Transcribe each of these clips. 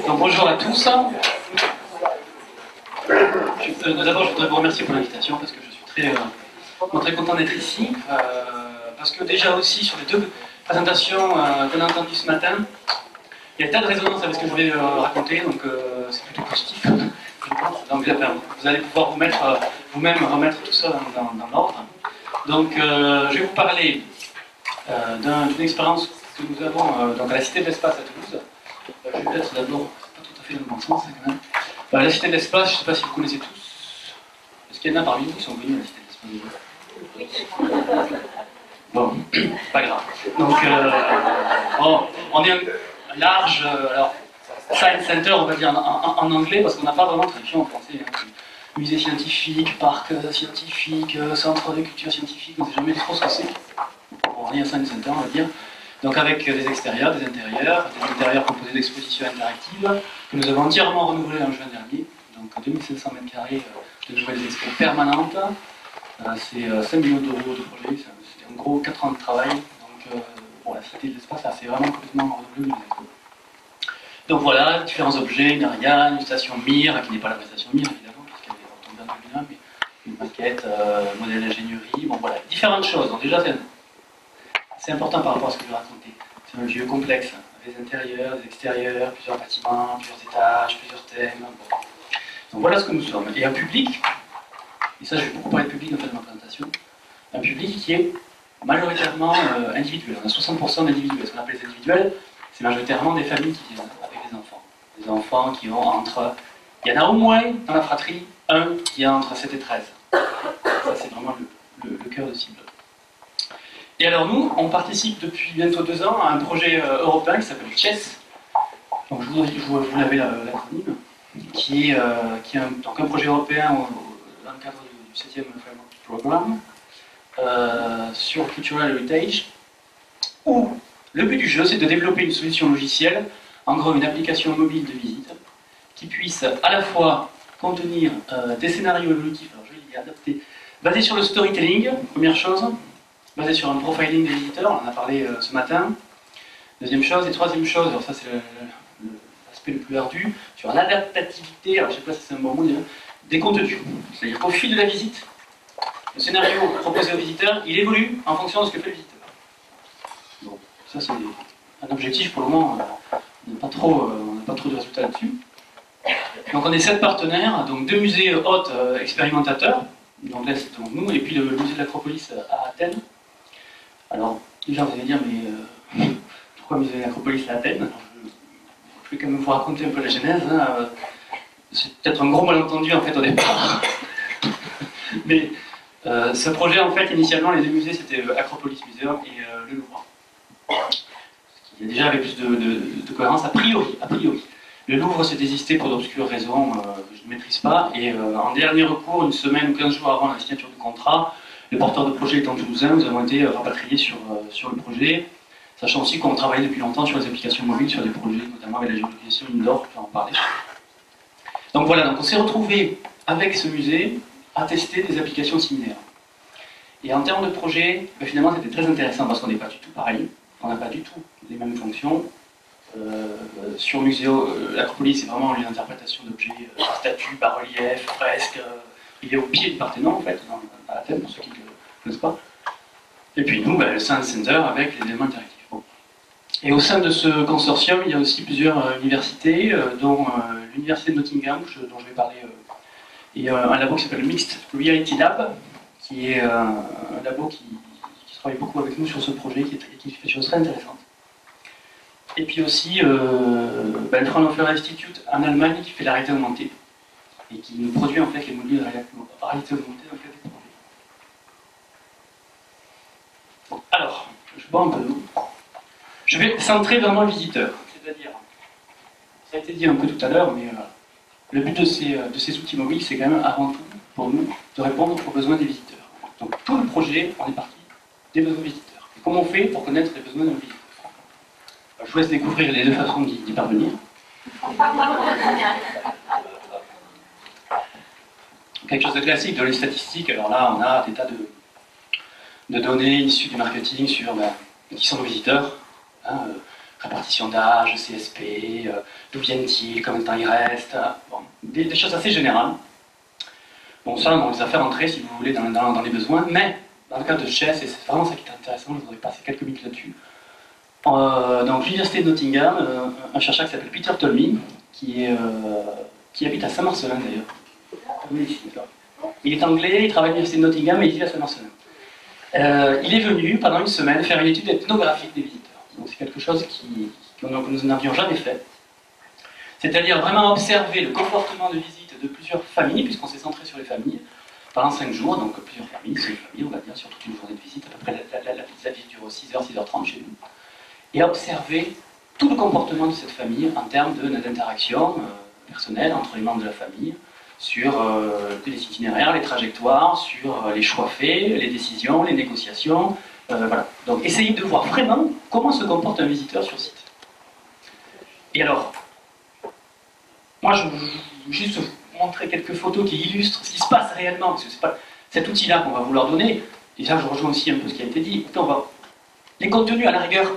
Donc, bonjour à tous. D'abord, je voudrais vous remercier pour l'invitation parce que je suis très content d'être ici. Parce que déjà aussi, sur les deux présentations qu'on a entendues ce matin, il y a un tas de résonance avec ce que je vais raconter, donc c'est plutôt positif. Donc vous allez pouvoir vous-même remettre tout ça dans l'ordre. Donc je vais vous parler d'une expérience que nous avons donc à la Cité de l'Espace à Toulouse. Je vais peut-être d'abord, c'est pas tout à fait dans le bon sens quand même. La Cité de l'Espace, je ne sais pas si vous connaissez tous. Est-ce qu'il y en a parmi vous qui sont venus à la Cité de l'Espace? Bon, pas grave. Donc on est un large, alors Science Center, on va dire en anglais, parce qu'on n'a pas vraiment de traduction en français. Hein. Musée scientifique, parc scientifique, centre de culture scientifique, on ne sait jamais trop ce que c'est. On est un Science Center, on va dire. Donc avec des extérieurs, des intérieurs composés d'expositions interactives, que nous avons entièrement renouvelées en juin dernier. Donc 2500 m² de nouvelles expos permanentes. C'est 5 millions d'euros de projet, c'est en gros 4 ans de travail. Donc bon, la Cité de l'Espace, c'est vraiment complètement renouvelé. Donc voilà, différents objets, une Ariane, une station Mir, qui n'est pas la vraie station Mir évidemment, puisqu'elle est retombée en 2001, mais une maquette, modèle d'ingénierie, bon voilà, différentes choses. Donc déjà c'est important par rapport à ce que je vais raconter. C'est un lieu complexe, avec des intérieurs, des extérieurs, plusieurs bâtiments, plusieurs étages, plusieurs thèmes. Bon. Donc voilà ce que nous sommes. Et un public, et ça je vais beaucoup parler de public dans ma présentation, un public qui est majoritairement individuel. On a 60% d'individuels. Ce qu'on appelle les individuels, c'est majoritairement des familles qui viennent avec des enfants. Des enfants qui vont entre... Il y en a au moins dans la fratrie, un qui est entre 7 et 13. Ça c'est vraiment le cœur de cible. Et alors nous, on participe depuis bientôt 2 ans à un projet européen qui s'appelle CHESS. Donc je vous l'avez l'acronyme, qui est un projet européen dans le cadre du 7e Framework Programme sur Cultural Heritage, où le but du jeu, c'est de développer une solution logicielle, en gros une application mobile de visite, qui puisse à la fois contenir des scénarios évolutifs, alors je vais les adapter, basés sur le storytelling, première chose, basé sur un profiling des visiteurs, on en a parlé ce matin. Deuxième chose, et troisième chose, alors ça c'est l'aspect le plus ardu, sur l'adaptativité, alors je ne sais pas si c'est un bon mot, des contenus. C'est-à-dire qu'au fil de la visite, le scénario proposé au visiteur, il évolue en fonction de ce que fait le visiteur. Bon, ça c'est un objectif pour le moment, on n'a pas trop de résultats là-dessus. Donc on est 7 partenaires, donc 2 musées hôtes expérimentateurs, donc l'Est, donc nous, et puis le musée de l'Acropolis à Athènes. Alors, déjà vous allez dire, mais pourquoi musée de l'Acropolis à Athènes? Alors, je vais quand même vous raconter un peu la genèse. Hein. C'est peut-être un gros malentendu en fait au départ. Mais ce projet, en fait, initialement, les 2 musées, c'était Acropolis Museum et le Louvre. Il y a déjà avec plus de cohérence, a priori. Le Louvre s'est désisté pour d'obscures raisons que je ne maîtrise pas, et en dernier recours, une semaine ou 15 jours avant la signature du contrat, les porteurs de projet étant toulousains, nous avons été rapatriés sur le projet, sachant aussi qu'on travaillait depuis longtemps sur les applications mobiles, sur des projets, notamment avec la géolocalisation indoor, je vais en parler. Donc voilà, donc on s'est retrouvés avec ce musée à tester des applications similaires. Et en termes de projet, ben finalement c'était très intéressant parce qu'on n'est pas du tout pareil, on n'a pas du tout les mêmes fonctions. Sur Muséo, l'Acropolis, c'est vraiment une interprétation d'objets, statues, bas-reliefs, fresques. Il est au pied du Parthénon, en fait, à Athènes, pour ceux qui ne le connaissent pas. Et puis nous, le Science Center avec les éléments interactifs. Bon. Et au sein de ce consortium, il y a aussi plusieurs universités, dont l'université de Nottingham, dont je vais parler, et un labo qui s'appelle le Mixed Reality Lab, qui est un labo qui travaille beaucoup avec nous sur ce projet, qui fait des choses très intéressantes. Et puis aussi le Fraunhofer Institute en Allemagne qui fait la réalité augmentée et qui nous produit en fait les modules de réalité augmentée dans le cadre des projets. Alors, je bois un peu d'eau. Je vais centrer vraiment le visiteur, c'est-à-dire, ça a été dit un peu tout à l'heure, mais le but de ces outils mobiles, c'est quand même avant tout pour nous de répondre aux besoins des visiteurs. Donc tout le projet, on est parti des besoins visiteurs. Et comment on fait pour connaître les besoins de nos visiteurs? Je vous laisse découvrir les 2 façons d'y parvenir. Quelque chose de classique dans les statistiques, alors là on a des tas de données issues du marketing sur qui sont nos visiteurs. Hein, répartition d'âge, CSP, d'où viennent-ils, combien de temps ils restent, bon, des choses assez générales. Bon, ça, on les a fait rentrer, si vous voulez, dans les besoins, mais dans le cas de Chess, et c'est vraiment ça qui est intéressant, je voudrais passer quelques minutes là-dessus. Donc, l'université de Nottingham, un chercheur qui s'appelle Peter Tolmie, qui habite à Saint-Marcelin d'ailleurs. Il est anglais, il travaille à l'université de Nottingham et il vit à Saint-Marcelin. Il est venu pendant une semaine faire une étude ethnographique des visiteurs. Donc, c'est quelque chose que nous n'avions jamais fait. C'est-à-dire vraiment observer le comportement de visite de plusieurs familles, puisqu'on s'est centré sur les familles, pendant 5 jours, donc plusieurs familles, c'est une famille, on va dire, sur toute une journée de visite, à peu près la visite dure 6h, 6h30 chez nous, et observer tout le comportement de cette famille en termes d'interaction personnelle entre les membres de la famille, sur les itinéraires, les trajectoires, sur les choix faits, les décisions, les négociations, voilà. Donc essayez de voir vraiment comment se comporte un visiteur sur site. Et alors, moi je vais juste vous montrer quelques photos qui illustrent ce qui se passe réellement, parce que c'est pas cet outil-là qu'on va vous leur donner. Et là, je rejoins aussi un peu ce qui a été dit. Les contenus, à la rigueur,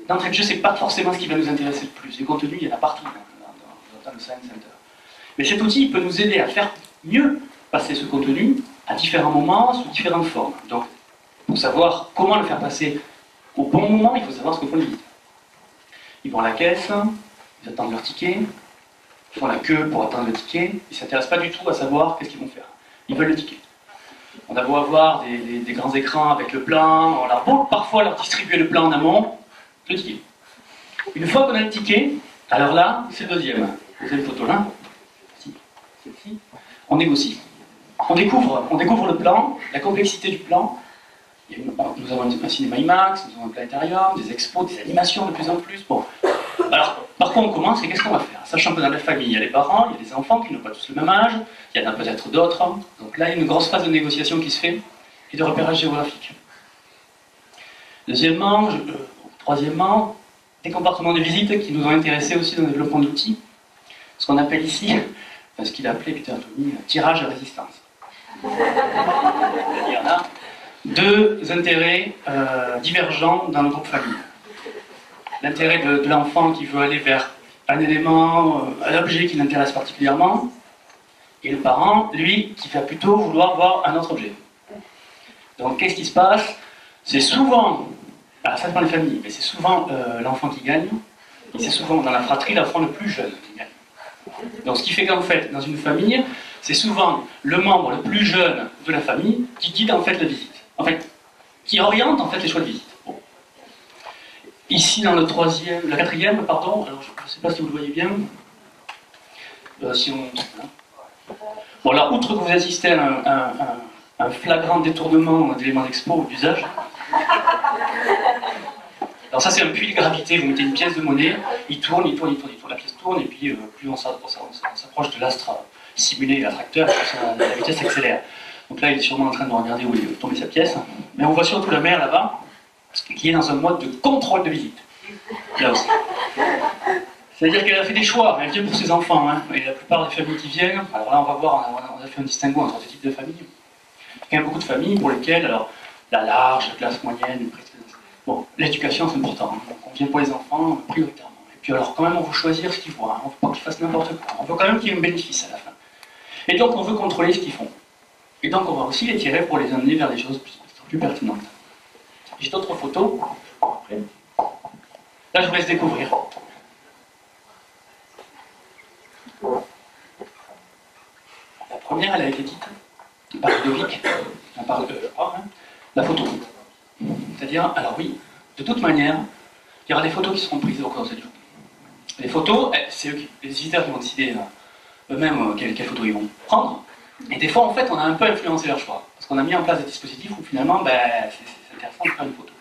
d'entrée de jeu, c'est pas forcément ce qui va nous intéresser le plus. Les contenus, il y en a partout dans le Science Center. Mais cet outil, il peut nous aider à faire mieux passer ce contenu à différents moments, sous différentes formes. Donc, pour savoir comment le faire passer au bon moment, il faut savoir ce que font les visiteurs. Ils vont à la caisse, ils attendent leur ticket, ils font la queue pour attendre le ticket, ils ne s'intéressent pas du tout à savoir qu'est-ce qu'ils vont faire. Ils veulent le ticket. On a beau avoir des grands écrans avec le plan, on a beau parfois leur distribuer le plan en amont, le ticket. Une fois qu'on a le ticket, alors là, c'est le deuxième photo là, celle-ci, on négocie. On découvre le plan, la complexité du plan. Nous avons un cinéma IMAX, nous avons un planétarium, des expos, des animations de plus en plus. Bon. Alors, par quoi on commence et qu'est-ce qu'on va faire? Sachant que dans la famille, il y a les parents, il y a des enfants qui n'ont pas tous le même âge, il y en a peut-être d'autres. Donc là, il y a une grosse phase de négociation qui se fait et de repérage géographique. Deuxièmement, troisièmement, des comportements de visite qui nous ont intéressés aussi dans le développement d'outils. Ce qu'on appelle ici, enfin, ce qu'il a appelé Peter Tolmie, tirage à résistance. Il y en a deux intérêts divergents dans le groupe famille. L'intérêt de l'enfant qui veut aller vers un élément, un objet qui l'intéresse particulièrement, et le parent, lui, qui va plutôt vouloir voir un autre objet. Donc qu'est-ce qui se passe? C'est souvent, alors ça dépend des familles, mais c'est souvent l'enfant qui gagne, et c'est souvent dans la fratrie l'enfant le plus jeune qui gagne. Donc ce qui fait qu'en fait, dans une famille, c'est souvent le membre le plus jeune de la famille qui guide en fait la visite. En fait, qui oriente en fait les choix de visite. Bon. Ici dans le quatrième, pardon, alors je ne sais pas si vous le voyez bien. Si on... Bon là, outre que vous assistez à un flagrant détournement d'éléments d'expo ou d'usage, alors ça c'est un puits de gravité, vous mettez une pièce de monnaie, il tourne, la pièce tourne, et puis plus on s'approche de l'astre simulé, l'attracteur, la vitesse s'accélère. Donc là il est sûrement en train de regarder où il veut tomber sa pièce, mais on voit surtout la mer là-bas, qui est dans un mode de contrôle de visite. Là aussi. C'est-à-dire qu'elle a fait des choix, elle vient pour ses enfants, hein, et la plupart des familles qui viennent, alors là on va voir, on a fait un distinguo entre ces types de familles. Il y a beaucoup de familles pour lesquelles, alors, la large, la classe moyenne, bon, l'éducation c'est important, hein. On vient pour les enfants prioritairement. Et puis alors quand même on veut choisir ce qu'ils voient, hein. On ne veut pas qu'ils fassent n'importe quoi, on veut quand même qu'il y ait un bénéfice à la fin. Et donc on veut contrôler ce qu'ils font. Et donc on va aussi les tirer pour les amener vers des choses plus pertinentes. J'ai d'autres photos. Là je vous laisse découvrir. La première, elle a été dite par Ludovic, la photo. C'est-à-dire, alors oui, de toute manière, il y aura des photos qui seront prises au cours de cette journée. Les photos, c'est les visiteurs qui vont décider eux-mêmes quelles photos ils vont prendre. Et des fois, en fait, on a un peu influencé leur choix. Parce qu'on a mis en place des dispositifs où finalement, c'est intéressant de faire une photo.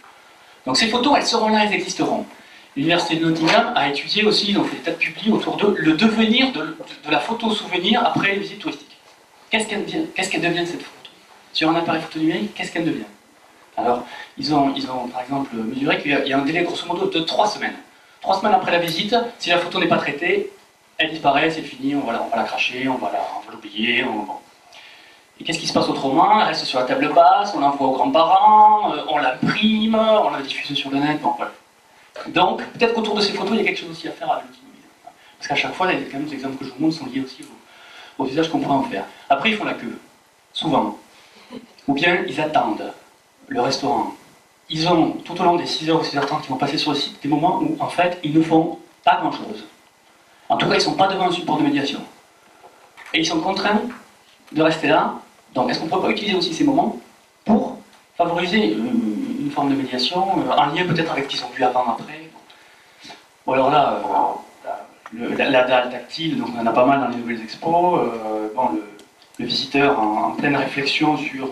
Donc ces photos, elles seront là, elles existeront. L'université de Nottingham a étudié aussi, donc fait des tas de publis autour de le devenir de la photo souvenir après les visites touristiques. Qu'est-ce qu'elle devient cette photo? Sur un appareil photo numérique, qu'est-ce qu'elle devient? Alors, ils ont par exemple mesuré qu'il y a un délai grosso modo de 3 semaines. 3 semaines après la visite, si la photo n'est pas traitée, elle disparaît, c'est fini, on va la cracher, on va l'oublier. Bon. Et qu'est-ce qui se passe autrement? Elle reste sur la table basse, on l'envoie aux grands-parents, on l'imprime, on la diffuse sur le net, bon voilà. Donc, peut-être qu'autour de ces photos, il y a quelque chose aussi à faire avec l'outil mobile. Parce qu'à chaque fois, les exemples que je vous montre sont liés aussi aux usages qu'on pourrait en faire. Après, ils font la queue, souvent. Ou bien, ils attendent le restaurant. Ils ont, tout au long des 6h ou 6h30 qui vont passer sur le site, des moments où, en fait, ils ne font pas grand-chose. En tout cas, ils ne sont pas devant un support de médiation. Et ils sont contraints de rester là. Donc, est-ce qu'on ne pourrait pas utiliser aussi ces moments pour favoriser une forme de médiation, en lien peut-être avec ce qu'ils ont vu avant, après. Bon, alors là, la dalle tactile, donc on en a pas mal dans les nouvelles expos. Bon, le visiteur en pleine réflexion sur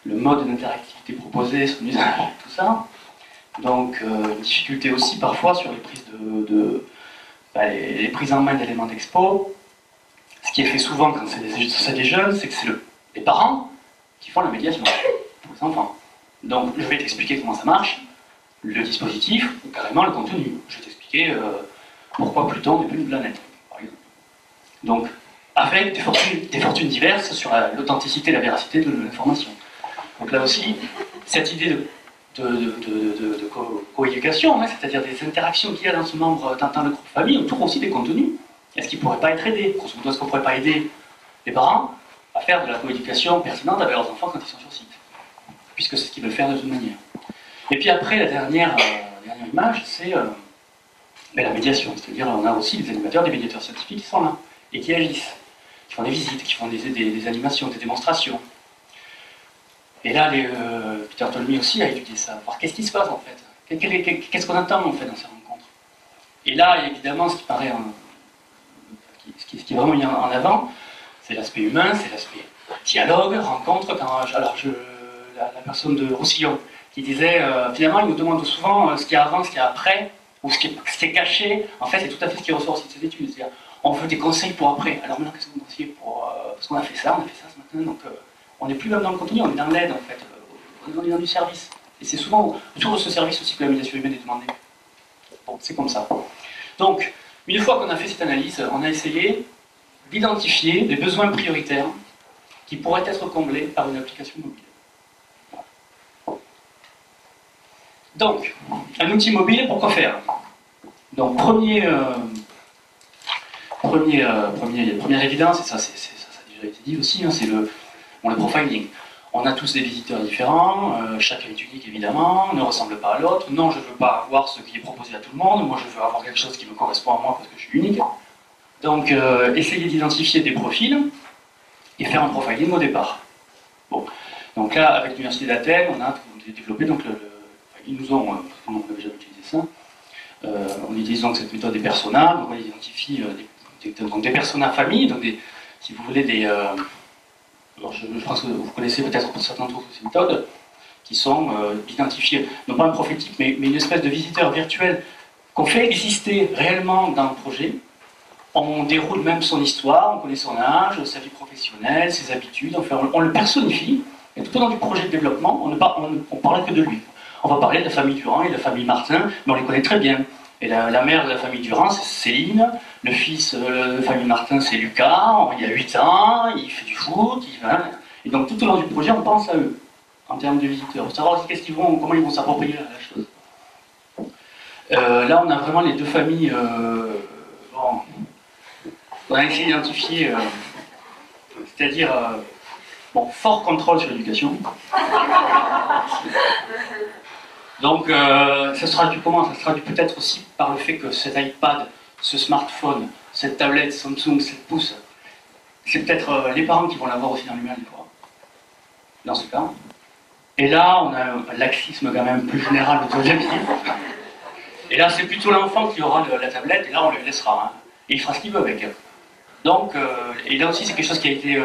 le mode d'interactivité proposé, son usage, tout ça. Donc, une difficulté aussi parfois sur les prises les prises en main d'éléments d'expo. Ce qui est fait souvent quand c'est des jeunes, c'est que c'est les parents qui font la médiation pour les enfants. Donc, je vais t'expliquer comment ça marche, le dispositif, ou carrément le contenu. Je vais t'expliquer pourquoi Pluton n'est plus une planète, par exemple. Donc, avec des fortunes diverses sur l'authenticité et la véracité de l'information. Donc là aussi, cette idée de coéducation, hein, c'est-à-dire des interactions qu'il y a dans ce membre, dans le groupe famille, autour aussi des contenus. Est-ce qu'ils ne pourraient pas être aidés? Grosso modo, est-ce qu'on ne pourrait pas aider les parents à faire de la coéducation pertinente avec leurs enfants quand ils sont sur site? Puisque c'est ce qu'ils veulent faire de toute manière. Et puis après, la dernière image, c'est la médiation. C'est-à-dire, on a aussi des animateurs, des médiateurs scientifiques qui sont là, et qui agissent, qui font des visites, qui font des animations, des démonstrations. Et là, Peter Tolmie aussi a étudié ça, voir qu'est-ce qui se passe en fait, qu'est-ce qu'on entend en fait dans ces rencontres. Et là, évidemment, ce qui paraît, ce qui est vraiment mis en avant, c'est l'aspect humain, c'est l'aspect dialogue, rencontre. La personne de Roussillon qui disait, finalement, il nous demande souvent ce qu'il y a avant, ce qu'il y a après, ou ce qui est caché. En fait, c'est tout à fait ce qui ressort aussi de ces études. C'est-à-dire, on veut des conseils pour après. Alors maintenant, qu'est-ce que vous conseillez pour... parce qu'on a fait ça ce matin, donc... on n'est plus même dans le contenu, on est dans l'aide en fait, on est dans du service. Et c'est souvent autour de ce service aussi que la médiation humaine est demandée. Bon, c'est comme ça. Donc, une fois qu'on a fait cette analyse, on a essayé d'identifier des besoins prioritaires qui pourraient être comblés par une application mobile. Donc, un outil mobile, pourquoi faire? Donc, première évidence, et ça a déjà été dit aussi, hein, c'est le profiling. On a tous des visiteurs différents, chacun est unique évidemment, ne ressemble pas à l'autre. Non, je ne veux pas avoir ce qui est proposé à tout le monde, moi je veux avoir quelque chose qui me correspond à moi parce que je suis unique. Donc, essayer d'identifier des profils et faire un profiling au départ. Bon. Donc là, avec l'Université d'Athènes, on a développé, donc ils nous ont, on n'avait jamais utilisé ça, on utilise donc cette méthode des personas, donc on identifie des personas familles, donc si vous voulez alors je pense que vous connaissez peut-être pour certains d'entre vous ces méthodes, qui sont identifiées, non pas un profil type, mais une espèce de visiteur virtuel qu'on fait exister réellement dans le projet. On déroule même son histoire, on connaît son âge, sa vie professionnelle, ses habitudes, enfin, on le personnifie, et tout au long du projet de développement, on ne parle que de lui. On va parler de la famille Durand et de la famille Martin, mais on les connaît très bien. Et la mère de la famille Durand, c'est Céline. Le fils de la famille Martin, c'est Lucas. Il a 8 ans, il fait du foot. Et donc tout au long du projet, on pense à eux, en termes de visiteurs. Pour savoir comment ils vont s'approprier la chose. Là, on a vraiment les deux familles. On a essayé d'identifier, c'est-à-dire, fort contrôle sur l'éducation. Donc, ça se traduit comment? Ça se traduit peut-être aussi par le fait que cet iPad, ce smartphone, cette tablette Samsung 7 pouces, c'est peut-être les parents qui vont l'avoir aussi dans l'humain des fois, dans ce cas. Et là, on a un laxisme quand même plus général de l'objectif. Et là, c'est plutôt l'enfant qui aura la tablette, et là, on le laissera. Hein, et il fera ce qu'il veut avec. Donc, et là aussi, c'est quelque chose qui a été...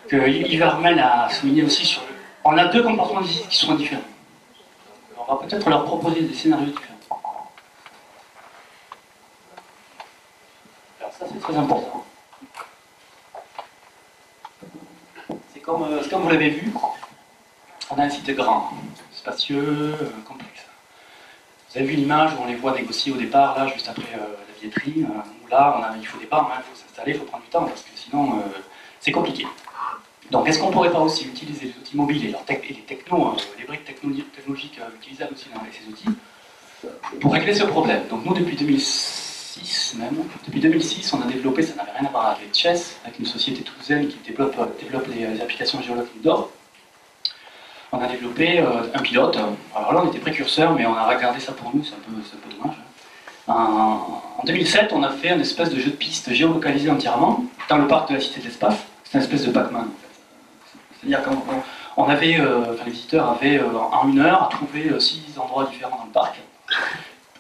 que Ivermel a souligné aussi sur... On a deux comportements qui seront différents. On va peut-être leur proposer des scénarios différents. Alors ça, c'est très important. C'est comme vous l'avez vu, on a un site grand, spacieux, complexe. Vous avez vu l'image où on les voit négocier au départ, là, juste après la billetterie, où là, il faut des parts, il faut s'installer, il faut prendre du temps, parce que sinon, c'est compliqué. Donc, est-ce qu'on ne pourrait pas aussi utiliser les outils mobiles et les briques technologiques utilisables aussi avec ces outils pour régler ce problème. Donc nous, depuis 2006 même, depuis 2006, on a développé, ça n'avait rien à voir avec Chess, avec une société toulousaine qui développe les applications géologues indoor. On a développé un pilote. Alors là, on était précurseurs, mais on a regardé ça pour nous, c'est un peu dommage. En 2007, on a fait une espèce de jeu de piste géolocalisé entièrement dans le parc de la Cité de l'Espace. C'est une espèce de Pac-Man, en fait. C'est-à-dire qu'on avait, les visiteurs avaient en 1 heure à trouver 6 endroits différents dans le parc.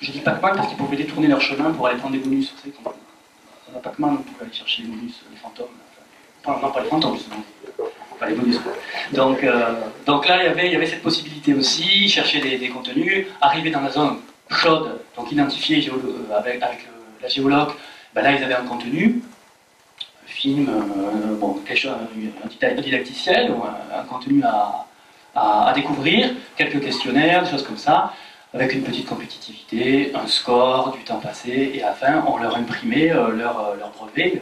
Je dis Pac-Man parce qu'ils pouvaient détourner leur chemin pour aller prendre des bonus. Vous savez, dans la Pac-Man, on pouvait aller chercher les bonus, les fantômes. Enfin, non, pas les fantômes, justement. Pas les bonus. Donc là, il y avait cette possibilité aussi, chercher des contenus, arriver dans la zone chaude, donc identifier avec la géologue, ben là ils avaient un contenu, un film, quelque chose, un didacticiel, ou un contenu à découvrir, quelques questionnaires, des choses comme ça, avec une petite compétitivité, un score, du temps passé, et à la fin on leur imprimait leur brevet,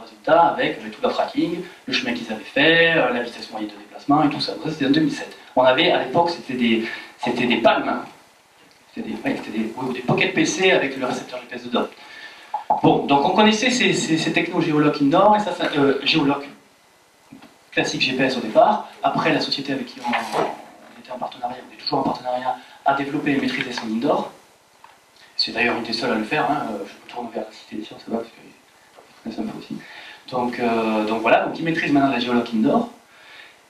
résultat avec tout leur tracking, le chemin qu'ils avaient fait, la vitesse moyenne de déplacement et tout ça. Donc ça c'était en 2007. On avait à l'époque c'était des palmes. C'était des Pocket PC avec le récepteur GPS dedans. Bon, donc on connaissait ces technos géologues indoor, et ça géologue classique GPS au départ. Après, la société avec qui on était en partenariat, on est toujours en partenariat, a développé et maîtrisé son indoor. C'est d'ailleurs une des seules à le faire. Je me tourne vers la Cité des Sciences, parce qu'ils connaissent un peu aussi. Donc voilà, donc ils maîtrisent maintenant la géologue indoor.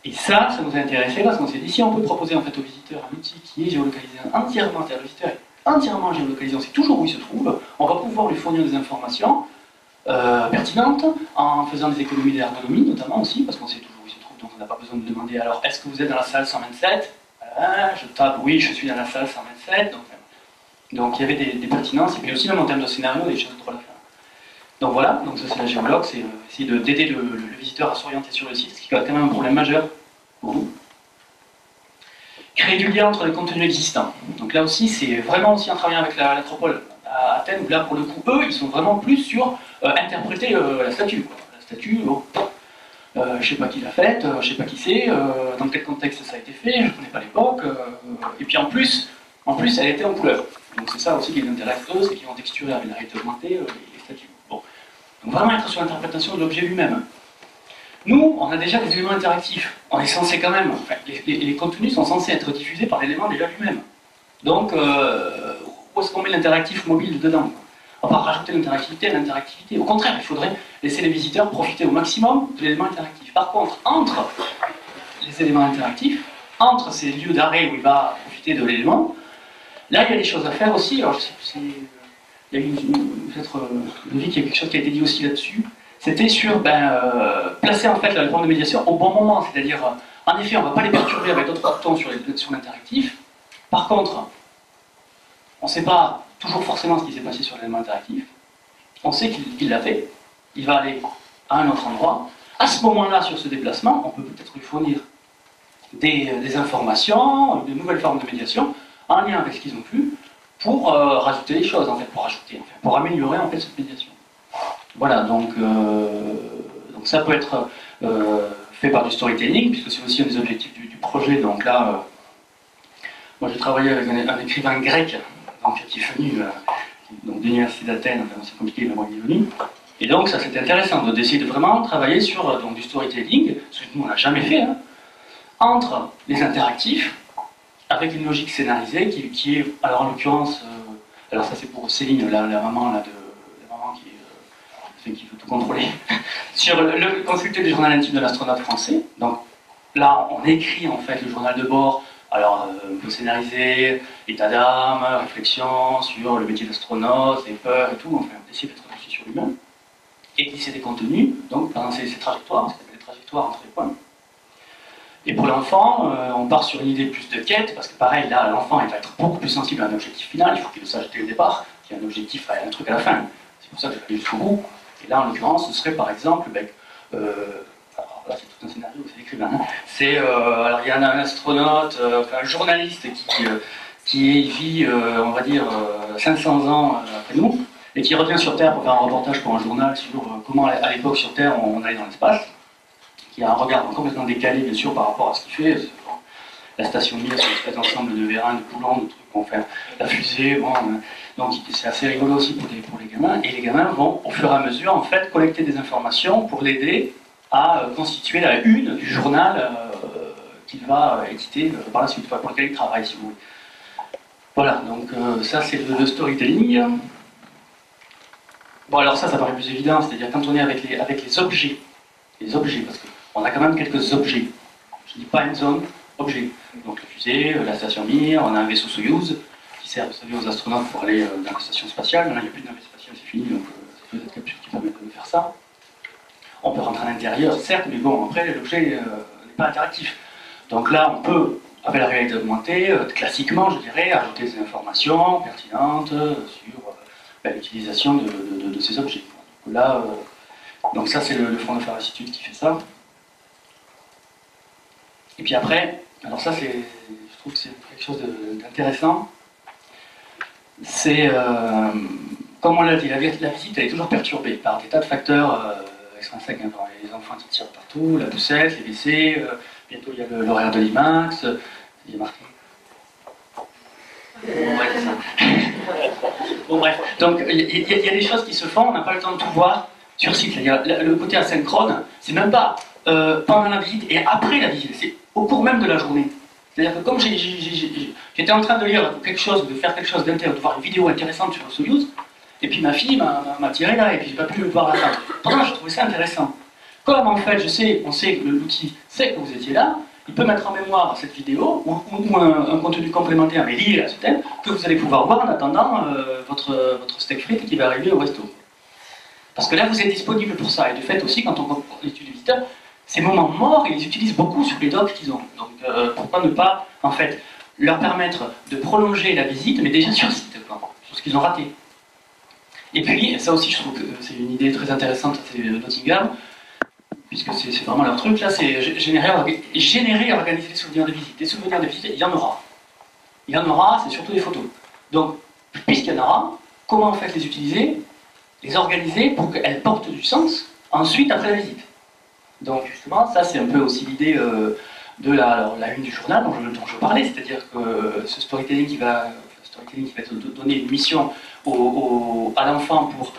Et ça nous a intéressé parce qu'on s'est dit, si on peut proposer en fait aux visiteurs un outil qui est géolocalisé entièrement, c'est-à-dire le visiteur est entièrement géolocalisé, on sait toujours où il se trouve, on va pouvoir lui fournir des informations pertinentes en faisant des économies d'ergonomie notamment aussi, parce qu'on sait toujours où il se trouve, donc on n'a pas besoin de demander alors est-ce que vous êtes dans la salle 127 ? Je tape oui, je suis dans la salle 127, donc il y avait des pertinences, et puis aussi même en termes de scénario, des choses drôles à faire. Donc voilà, donc ça c'est la géologue, c'est essayer d'aider le visiteur à s'orienter sur le site, ce qui est quand même un problème majeur pour nous. Créer du lien entre les contenus existants. Donc là aussi, c'est vraiment aussi en travaillant avec l'Acropole à Athènes, où là pour le coup, eux, ils sont vraiment plus sur interpréter la statue. La statue, je ne sais pas qui l'a faite, je ne sais pas qui c'est, dans quel contexte ça a été fait, je ne connais pas l'époque, et puis en plus, elle était en couleur. Donc c'est ça aussi qui les intéresse eux, c'est qu'ils vont texturer avec la réalité augmentée les statues. Bon. Donc vraiment être sur l'interprétation de l'objet lui-même. Nous, on a déjà des éléments interactifs. On est censé quand même, enfin, les contenus sont censés être diffusés par l'élément déjà lui-même. Donc, où est-ce qu'on met l'interactif mobile dedans? On va rajouter l'interactivité à l'interactivité. Au contraire, il faudrait laisser les visiteurs profiter au maximum de l'élément interactif. Par contre, entre les éléments interactifs, entre ces lieux d'arrêt où il va profiter de l'élément, là, il y a des choses à faire aussi. Alors, je sais plus si... Il y a eu peut-être qu'il y a quelque chose qui a été dit aussi là-dessus. C'était sur placer en fait la forme de médiation au bon moment. C'est-à-dire, en effet, on ne va pas les perturber avec d'autres boutons sur l'interactif. Par contre, on ne sait pas toujours forcément ce qui s'est passé sur l'élément interactif. On sait qu'il l'a fait. Il va aller à un autre endroit. À ce moment-là, sur ce déplacement, on peut peut-être lui fournir des informations, de nouvelles formes de médiation, en lien avec ce qu'ils ont pu, pour rajouter des choses, en fait, pour améliorer en fait cette médiation. Voilà, donc ça peut être fait par du storytelling, puisque c'est aussi un des objectifs du projet. Donc là, moi j'ai travaillé avec un écrivain grec, donc, qui est venu de l'université d'Athènes, enfin, c'est compliqué, mais moi il est venu. Et donc ça c'était intéressant d'essayer de vraiment travailler sur du storytelling, ce que nous on n'a jamais fait, hein, entre les interactifs, avec une logique scénarisée qui est, alors en l'occurrence, alors ça c'est pour Céline, la maman là, qui veut tout contrôler, sur le consulter du journal intime de l'astronaute français. Donc là on écrit en fait le journal de bord, alors un peu scénarisé, état d'âme, réflexion sur le métier d'astronaute, les peurs et tout, enfin on essaie d'être réfléchi sur lui-même, et glisser des contenus, donc pendant ces trajectoires, ce qu'on appelle les trajectoires entre les points. Et pour l'enfant, on part sur une idée plus de quête, parce que pareil, là, l'enfant il va être beaucoup plus sensible à un objectif final, il faut qu'il le sache dès le départ, qu'il y a un objectif, un truc à la fin. C'est pour ça que je vais aller jusqu'au bout. Et là, en l'occurrence, ce serait par exemple, alors là c'est tout un scénario, c'est l'écrivain, hein. C'est, alors il y a un astronaute, un journaliste qui vit, on va dire, 500 ans après nous, et qui revient sur Terre pour faire un reportage pour un journal sur comment à l'époque sur Terre on allait dans l'espace, qui a un regard complètement décalé bien sûr par rapport à ce qu'il fait. la station Mir, c'est une espèce d'ensemble de vérins, de poulons, de trucs qu'on fait, la fusée, bon, donc c'est assez rigolo aussi pour les gamins, et les gamins vont au fur et à mesure en fait collecter des informations pour l'aider à constituer la une du journal qu'il va éditer par la suite, pour lequel il travaille si vous voulez. Voilà, donc ça c'est le storytelling. Bon alors ça paraît plus évident, c'est-à-dire quand on est avec les objets, parce qu'on a quand même quelques objets, je ne dis pas une zone, objets. Donc la fusée, la station Mir, on a un vaisseau Soyouz qui sert, vous savez, aux astronautes pour aller dans la station spatiale. Maintenant il n'y a plus de navette spatiale, c'est fini, donc c'est peut-être capture qui permet de faire ça. On peut rentrer à l'intérieur, certes, mais bon, après l'objet n'est pas interactif. Donc là on peut, avec la réalité augmentée, classiquement je dirais, ajouter des informations pertinentes sur l'utilisation de ces objets. Donc là, donc ça c'est le Front de Phare Institute qui fait ça. Et puis après, alors ça je trouve que c'est quelque chose d'intéressant, c'est, comme on l'a dit, la visite elle est toujours perturbée par des tas de facteurs extrinsèques, hein, les enfants qui tirent partout, la poussette, les WC, bientôt il y a l'horaire de l'IMAX, il est marqué. Bon bref, donc il y a des choses qui se font, on n'a pas le temps de tout voir sur site. Il y a le côté asynchrone, c'est même pas pendant la visite et après la visite, c'est au cours même de la journée. C'est-à-dire que comme j'étais en train de lire quelque chose, de faire quelque chose d'intéressant, de voir une vidéo intéressante sur le Soyouz, et puis ma fille m'a tiré là, et puis j'ai pas pu voir la fin. Pourtant, je trouvais ça intéressant. Comme en fait, on sait que l'outil sait que vous étiez là, il peut mettre en mémoire cette vidéo ou un contenu complémentaire mais lié à ce thème que vous allez pouvoir voir en attendant votre steak frites qui va arriver au resto. Parce que là, vous êtes disponible pour ça. Et du fait aussi, quand on étudie les visiteurs, ces moments morts, ils les utilisent beaucoup sur les docs qu'ils ont. Donc pourquoi ne pas, en fait, leur permettre de prolonger la visite, mais déjà sur site, sur ce qu'ils ont raté. Et puis, ça aussi, je trouve que c'est une idée très intéressante, c'est Nottingham, puisque c'est vraiment leur truc, là, c'est générer et organiser des souvenirs de visite. Des souvenirs de visite, il y en aura. Il y en aura, c'est surtout des photos. Donc, puisqu'il y en aura, comment en fait les utiliser, les organiser pour qu'elles portent du sens, ensuite, après la visite. Donc, justement, ça, c'est un peu aussi l'idée de la une du journal dont je parlais, c'est-à-dire que ce storytelling qui va donner une mission à l'enfant pour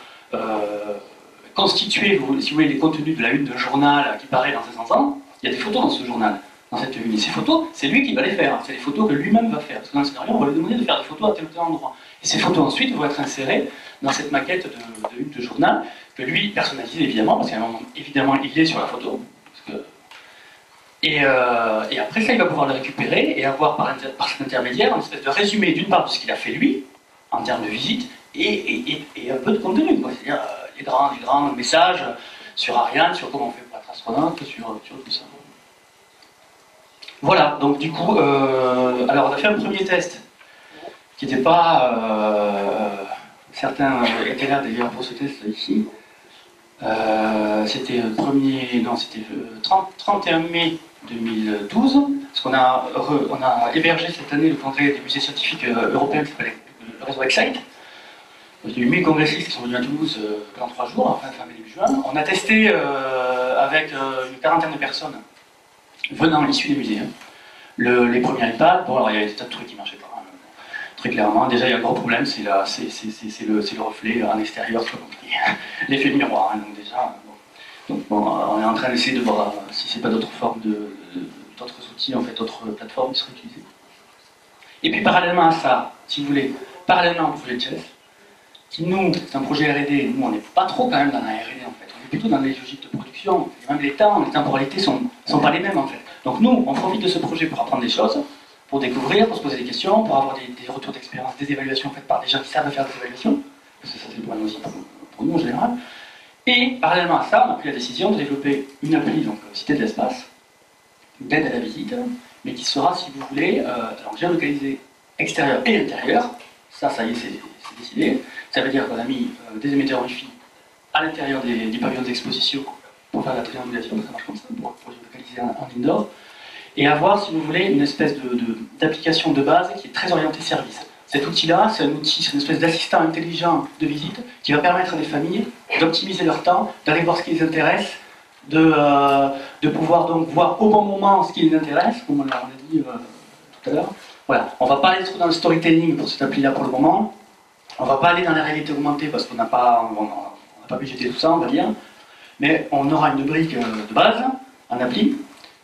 constituer, si vous voulez, les contenus de la une d'un journal qui paraît dans 500 ans, il y a des photos dans ce journal, dans cette une. Et ces photos, c'est lui qui va les faire, c'est les photos que lui-même va faire. Parce que dans le scénario, on va lui demander de faire des photos à tel ou tel endroit. Et ces photos ensuite vont être insérées dans cette maquette de une de journal, que lui personnalise évidemment, parce qu'à un moment, évidemment, il est sur la photo. Et après ça, il va pouvoir le récupérer et avoir par cet intermédiaire une espèce de résumé d'une part de ce qu'il a fait lui, en termes de visite, et un peu de contenu, c'est-à-dire les grands messages sur Ariane, sur comment on fait pour être astronaute, sur tout ça. Voilà, donc du coup, alors on a fait un premier test qui n'était pas... certains étaient là d'ailleurs pour ce test ici. C'était 31 mai 2012, parce qu'on a hébergé cette année le congrès des musées scientifiques européens qui s'appelle le réseau Excite. Il y a eu 1000 congressistes qui sont venus à Toulouse pendant 3 jours, fin mai début juin. On a testé avec une quarantaine de personnes venant issues des musées. Les premiers iPads, bon alors il y avait des tas de trucs qui ne marchaient pas. Très clairement, déjà il y a un gros problème, c'est le reflet en extérieur, l'effet de miroir. Hein, donc déjà, bon, on est en train d'essayer de voir si c'est pas d'autres formes d'autres outils, en fait, d'autres plateformes qui seraient utilisées. Et puis parallèlement à ça, si vous voulez, parallèlement au projet de Chess, qui nous, c'est un projet R&D, nous on n'est pas trop quand même dans la R&D en fait, on est plutôt dans les logiques de production, et même les temporalités sont pas les mêmes en fait. Donc nous, on profite de ce projet pour apprendre des choses, pour découvrir, pour se poser des questions, pour avoir des retours d'expérience, des évaluations faites par des gens qui savent faire des évaluations, parce que ça c'est le problème aussi pour nous en général. Et parallèlement à ça, on a pris la décision de développer une appli, donc Cité de l'espace, d'aide à la visite, mais qui sera, si vous voulez, géolocalisée extérieur et intérieur. Ça y est, c'est décidé. Ça veut dire qu'on a mis des émetteurs Wi-Fi à l'intérieur des pavillons d'exposition pour faire la triangulation, ça marche comme ça, pour géolocaliser en indoor. Et avoir, si vous voulez, une espèce d'application de base qui est très orientée service. Cet outil-là, c'est une espèce d'assistant intelligent de visite qui va permettre à des familles d'optimiser leur temps, d'aller voir ce qui les intéresse, de pouvoir donc voir au bon moment ce qui les intéresse, comme on l'a dit tout à l'heure. Voilà, on va pas aller trop dans le storytelling pour cette appli-là pour le moment. On va pas aller dans la réalité augmentée parce qu'on n'a pas, on n'a pas budgété tout ça, on va dire. Mais on aura une brique de base, en appli,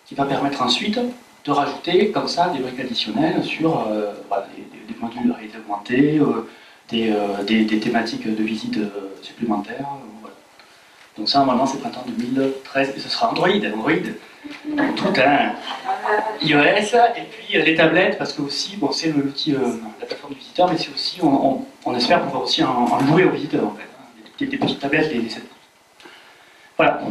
qui va permettre ensuite de rajouter comme ça des briques additionnelles sur voilà, des modules de réalité augmentée, des thématiques de visite supplémentaires. Voilà. Donc ça, normalement, c'est printemps 2013, et ce sera Android, tout un iOS, et puis les tablettes, parce que aussi, bon, c'est l'outil, la plateforme du visiteur, mais c'est aussi, on espère pouvoir aussi en louer aux visiteurs, en fait, hein, des petites tablettes, les 7. Voilà.